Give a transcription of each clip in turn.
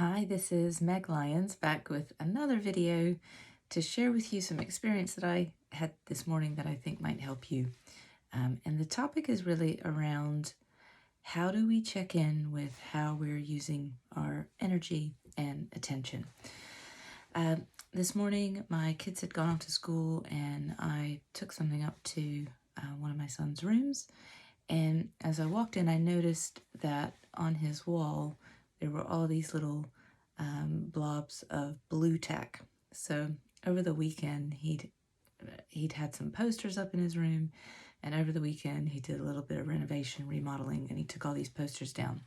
Hi, this is Meg Lyons back with another video to share with you some experience that I had this morning that I think might help you. And the topic is really around how do we check in with how we're using our energy and attention. This morning, my kids had gone off to school and I took something up to one of my son's rooms. And as I walked in, I noticed that on his wall, there were all these little blobs of Blu Tack. So over the weekend, he'd had some posters up in his room, and over the weekend he did a little bit of renovation, remodeling, and he took all these posters down.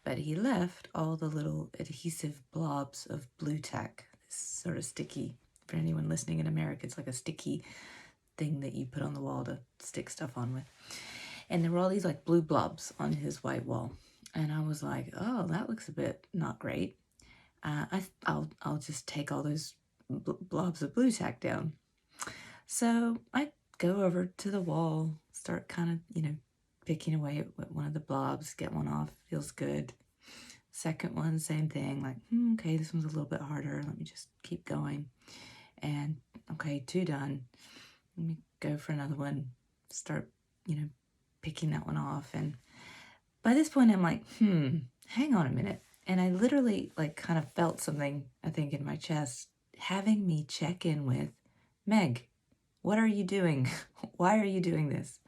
But he left all the little adhesive blobs of Blu Tack, this sort of sticky. For anyone listening in America, it's like a sticky thing that you put on the wall to stick stuff on with. And there were all these like blue blobs on his white wall. And I was like, oh, that looks a bit not great. I'll just take all those blobs of Blu Tack down. So I go over to the wall, start kind of, picking away at one of the blobs, get one off, feels good. Second one, same thing, like, okay, this one's a little bit harder. Let me just keep going. And okay, 2 done. Let me go for another one, start, picking that one off. And by this point, I'm like, hang on a minute. And I literally kind of felt something, I think, in my chest, having me check in with, Meg, what are you doing? Why are you doing this?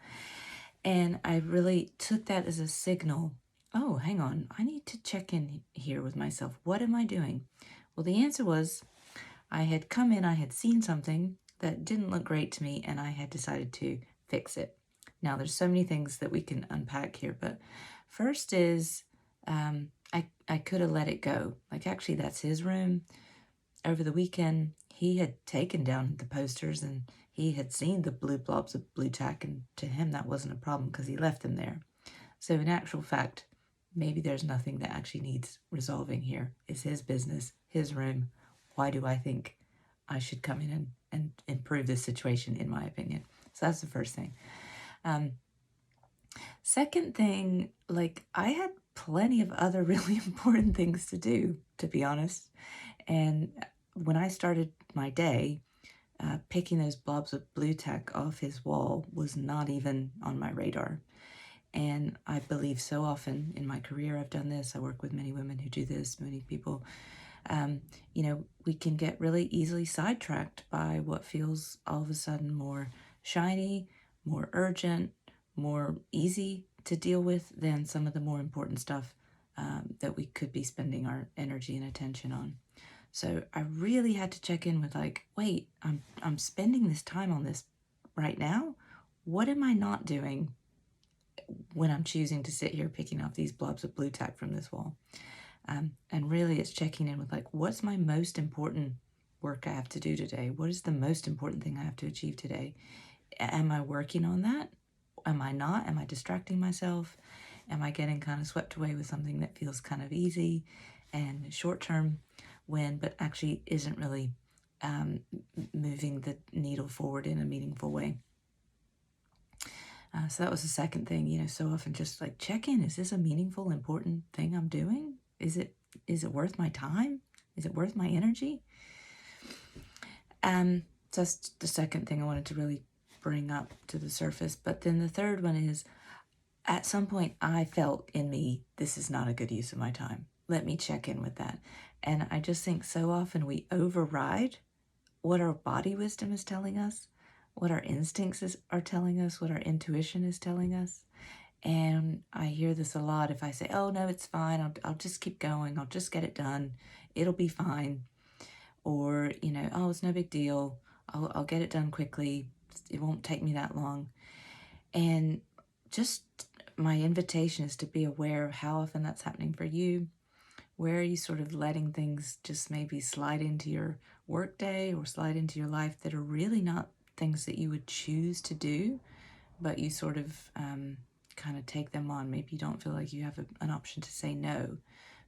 And I really took that as a signal. Oh, hang on. I need to check in here with myself. What am I doing? Well, the answer was I had come in, I had seen something that didn't look great to me, and I had decided to fix it. Now, there's so many things that we can unpack here, but first is I could have let it go. Actually, that's his room. Over the weekend, he had taken down the posters and he had seen the blue blobs of Blu Tack, and to him that wasn't a problem because he left them there. So in actual fact, maybe there's nothing that actually needs resolving here. It's his business, his room. Why do I think I should come in and improve this situation, in my opinion? So that's the first thing. Second thing, I had plenty of other really important things to do, to be honest. And when I started my day, picking those blobs of Blu Tack off his wall was not even on my radar. And I believe so often in my career I've done this. I work with many women who do this, many people. We can get really easily sidetracked by what feels all of a sudden more shiny, more urgent, more easy to deal with than some of the more important stuff that we could be spending our energy and attention on. So I really had to check in with wait, I'm spending this time on this right now. What am I not doing when I'm choosing to sit here picking off these blobs of Blu Tack from this wall? And really it's checking in with what's my most important work I have to do today? What is the most important thing I have to achieve today? Am I working on that? Am I not? Am I distracting myself? Am I getting kind of swept away with something that feels kind of easy and short-term but actually isn't really moving the needle forward in a meaningful way? So that was the second thing, so often just check in. Is this a meaningful, important thing I'm doing? Is it worth my time? Is it worth my energy? So that's the second thing I wanted to really bring up to the surface. But then the third one is, at some point I felt in me, this is not a good use of my time. Let me check in with that. And I just think so often we override what our body wisdom is telling us, what our instincts are telling us, what our intuition is telling us. And I hear this a lot. If I say, oh no, it's fine, I'll just keep going, I'll just get it done, it'll be fine. Or, oh, it's no big deal, I'll get it done quickly, it won't take me that long. And just my invitation is to be aware of how often that's happening for you. Where are you sort of letting things just maybe slide into your workday or slide into your life that are really not things that you would choose to do, but you sort of kind of take them on? Maybe you don't feel like you have an option to say no.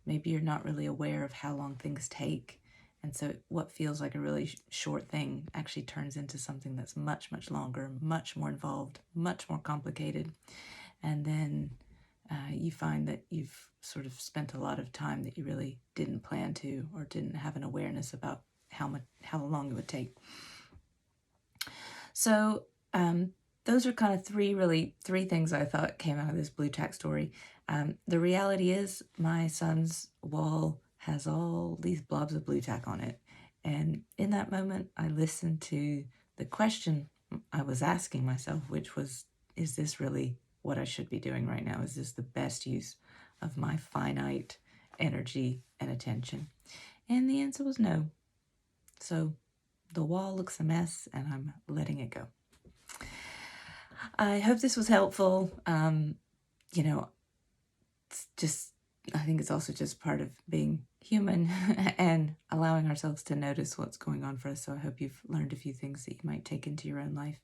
Maybe you're not really aware of how long things take. And so what feels like a really short thing actually turns into something that's much, much longer, much more involved, much more complicated. And then you find that you've sort of spent a lot of time that you really didn't plan to, or didn't have an awareness about how long it would take. So those are kind of three things I thought came out of this Blu Tack story. The reality is my son's wall has all these blobs of Blu Tack on it. And in that moment, I listened to the question I was asking myself, which was, is this really what I should be doing right now? Is this the best use of my finite energy and attention? And the answer was no. So the wall looks a mess and I'm letting it go. I hope this was helpful. You know, I think it's also just part of being human and allowing ourselves to notice what's going on for us. So I hope you've learned a few things that you might take into your own life.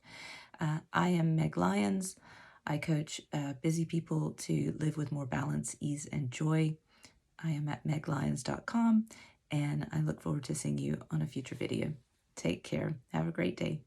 I am Meg Lyons. I coach busy people to live with more balance, ease, and joy. I am at meglyons.com, and I look forward to seeing you on a future video. Take care. Have a great day.